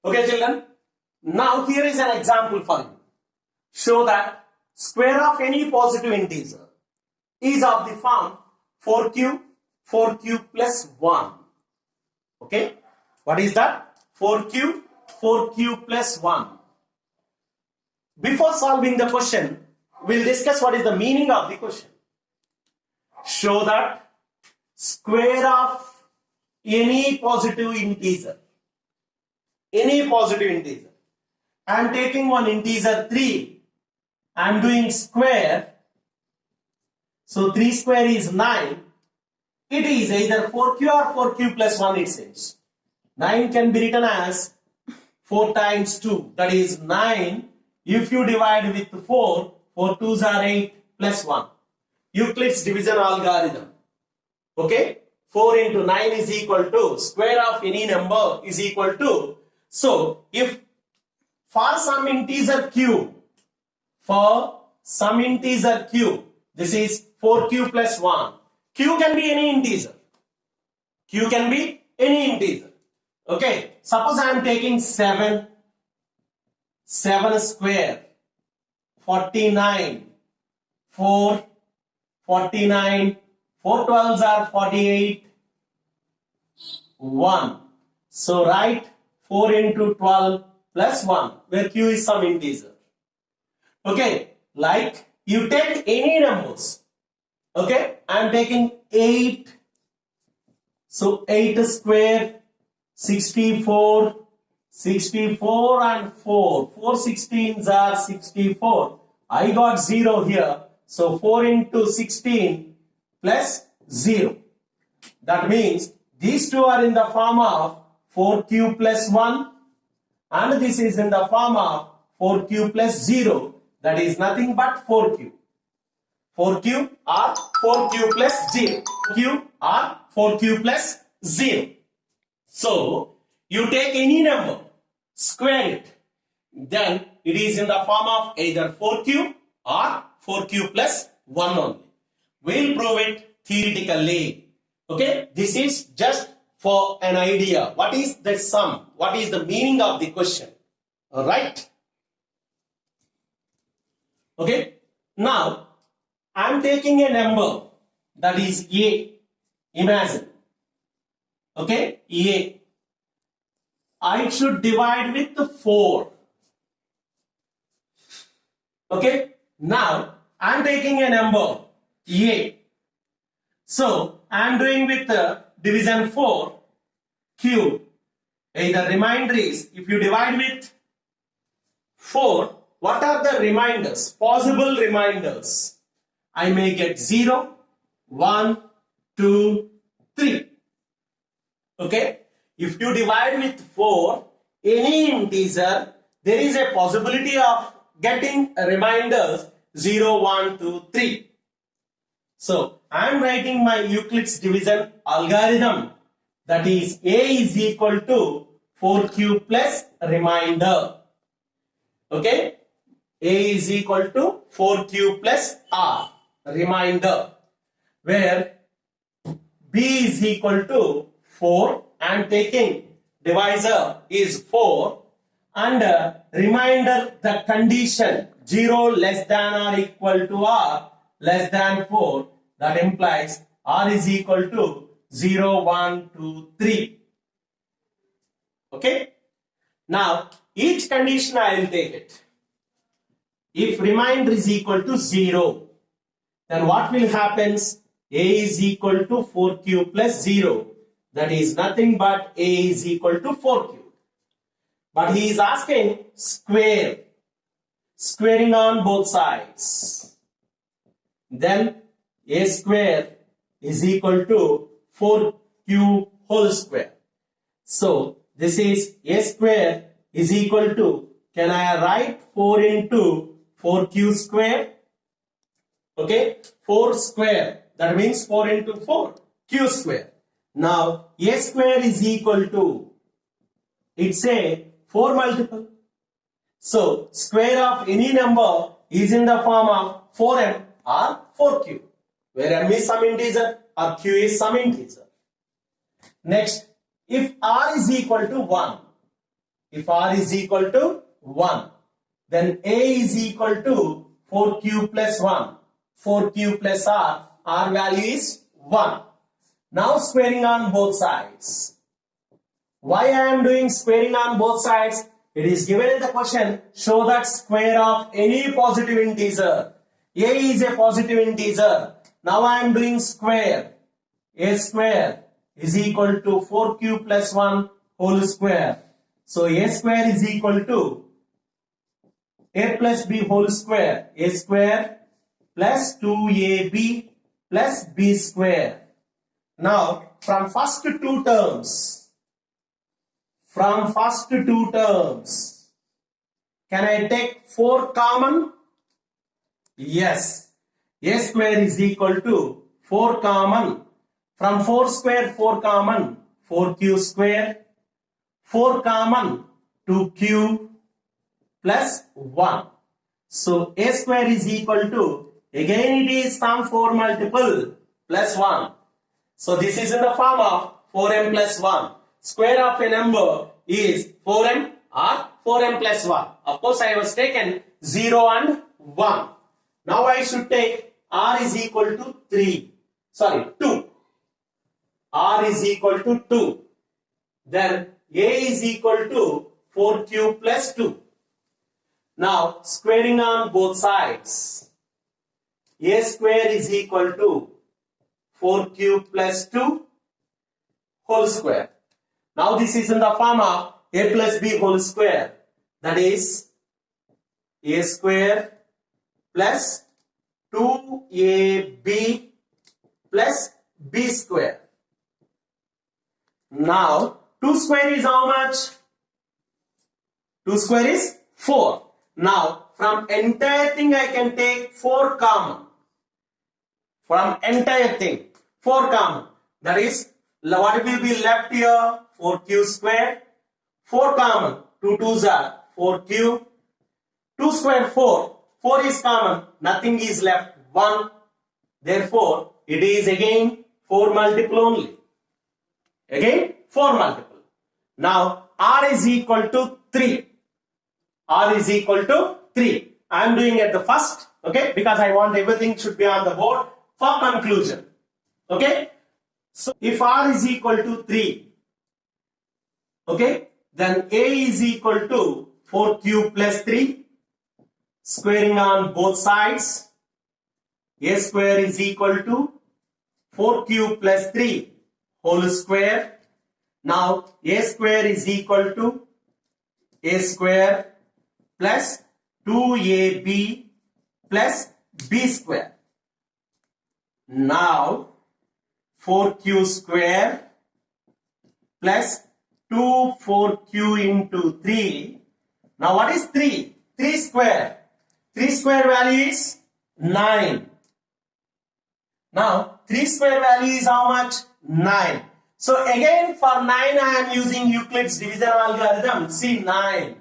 Okay, children. Now here is an example for you. Show that square of any positive integer is of the form 4q plus 1. Okay. What is that? 4q plus 1. Before solving the question, we'll discuss what is the meaning of the question. Show that square of any positive integer. I am taking one integer 3. I am doing square. So 3 square is 9. It is either 4q or 4q plus 1 it says. 9 can be written as 4 times 2. That is 9. If you divide with 4, 4 2s are 8 plus 1. Euclid's division algorithm. Okay? 4 into 9 is equal to square of any number is equal to. So, if for some integer q, this is 4q plus 1. Q can be any integer. Okay, suppose I am taking 7 square, 49, 4 12s are 48, 1. So write 4 into 12 plus 1, where q is some integer. Okay, like you take any numbers. Okay, I am taking 8. So 8 square, 64 and 4. 4 16s are 64. I got 0 here. So 4 into 16 plus 0. That means these two are in the form of 4q plus 1 and this is in the form of 4q plus 0. That is nothing but 4q. 4q or 4q plus 0. Q or 4q plus 0. So, you take any number, square it. Then it is in the form of either 4q or 4q plus 1 only. We'll prove it theoretically. Okay, this is just for an idea. What is the sum? What is the meaning of the question? Alright? Okay, now I am taking a number that is A. Imagine. Okay, A. I should divide with 4. Okay, now I am taking a number A. So I am doing with division 4 q. The remainder is, if you divide with 4, what are the reminders? Possible reminders. I may get 0, 1, 2, 3. Okay, if you divide with 4, any integer, there is a possibility of getting reminders 0, 1, 2, 3. So, I am writing my Euclid's division algorithm, that is A is equal to 4q plus remainder. Okay, A is equal to 4q plus R, remainder, where B is equal to 4. I am taking divisor is 4 and remainder the condition 0 less than or equal to R less than 4, that implies R is equal to 0, 1, 2, 3. Okay. Now, each condition I will take it. If remainder is equal to 0, then what will happen? A is equal to 4q plus 0. That is nothing but A is equal to 4q. But he is asking square. Squaring on both sides. Then A square is equal to 4q whole square. So, this is A square is equal to, can I write 4 into 4q square? Okay, 4 square, that means 4 into 4, q square. Now, A square is equal to, it's a 4 multiple. So, square of any number is in the form of 4m or 4q, where m is some integer or q is some integer. Next, if r is equal to 1, If r is equal to 1, then a is equal to 4q plus 1. 4q plus r value is 1. Now squaring on both sides. Why I am doing squaring on both sides? It is given in the question, show that square of any positive integer. A is a positive integer. Now I am doing square. A square is equal to 4q plus 1 whole square. So a square is equal to a plus b whole square. A square plus 2ab plus b square. Now from first two terms, can I take 4 common? Yes. A square is equal to 4 common. From 4 square, 4 common. 4q square. 4 common. 2q plus 1. So a square is equal to, again it is some 4 multiple plus 1. So this is in the form of 4m plus 1. Square of a number is 4m or 4m plus 1. Of course I was taken 0 and 1. Now I should take r is equal to 2. R is equal to 2. Then a is equal to 4q plus 2. Now squaring on both sides. A square is equal to 4q plus 2 whole square. Now this is in the form of a plus b whole square. That is a square plus 2ab plus b square. Now 2 square is how much? 2 square is 4. Now from entire thing I can take 4 common. From entire thing 4 common. That is what will be left here? 4q square. 4 common. 2 2s are 4q. 2 square 4. 4 is common. Nothing is left. 1. Therefore, it is again 4 multiple only. Again 4 multiple. Now, r is equal to 3. R is equal to 3. I am doing at the first. Okay. Because I want everything should be on the board for conclusion. Okay. So, if r is equal to 3. Okay. Then a is equal to 4q plus 3. Squaring on both sides. A square is equal to 4q plus 3 whole square. Now a square is equal to a square plus 2ab plus b square. Now 4q square plus 4q into 3. Now what is 3? 3 square. 3 square value is 9. Now 3 square value is how much? 9. So again for 9 I am using Euclid's division algorithm. See 9,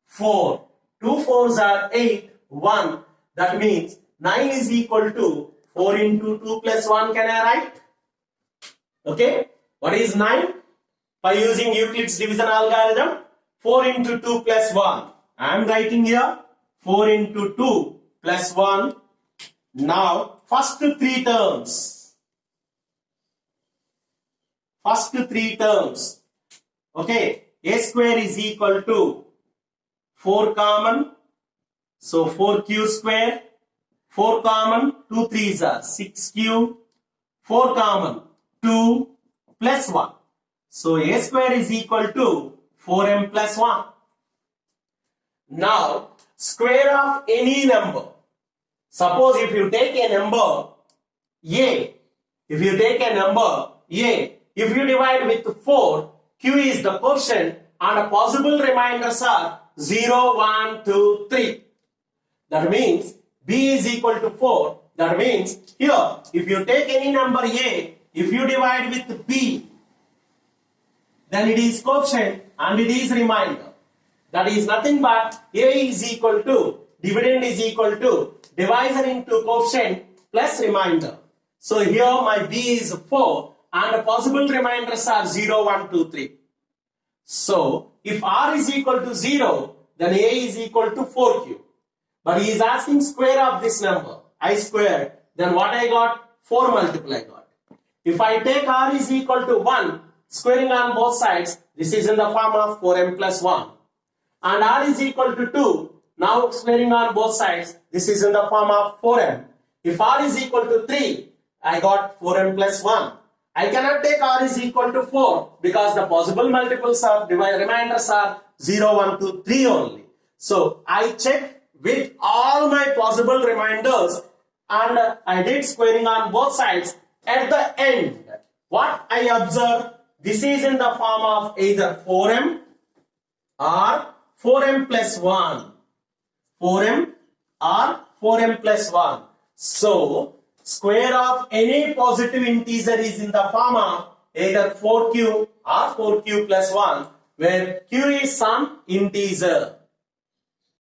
4. 2 4s are 8, 1. That means 9 is equal to 4 into 2 plus 1. Can I write? Okay. What is 9? By using Euclid's division algorithm, 4 into 2 plus 1. I am writing here 4 into 2 plus 1. Now, first 3 terms. First 3 terms. Okay. A square is equal to 4 common. So, 4q square. 4 common. 2 3s are 6q. 4 common. 2 plus 1. So, a square is equal to 4m plus 1. Now, square of any number. Suppose if you take a number a, if you divide with 4, q is the quotient and the possible remainders are 0, 1, 2, 3. That means b is equal to 4. That means here, if you take any number a, if you divide with b, then it is quotient and it is remainder. That is nothing but a is equal to, dividend is equal to, divisor into quotient plus remainder. So here my b is 4 and the possible remainders are 0, 1, 2, 3. So, if r is equal to 0, then a is equal to 4q. But he is asking square of this number, I squared, then what I got? 4 multiple I got. If I take r is equal to 1, squaring on both sides, this is in the form of 4m plus 1. And r is equal to 2, now squaring on both sides, this is in the form of 4m. If r is equal to 3, I got 4m plus 1. I cannot take r is equal to 4 because the possible multiples are, reminders are 0, 1, 2, 3 only. So I check with all my possible reminders and I did squaring on both sides. At the end, what I observe, this is in the form of either 4m or 4m plus 1. 4m or 4m plus 1. So, square of any positive integer is in the form of either 4q or 4q plus 1, where q is some integer.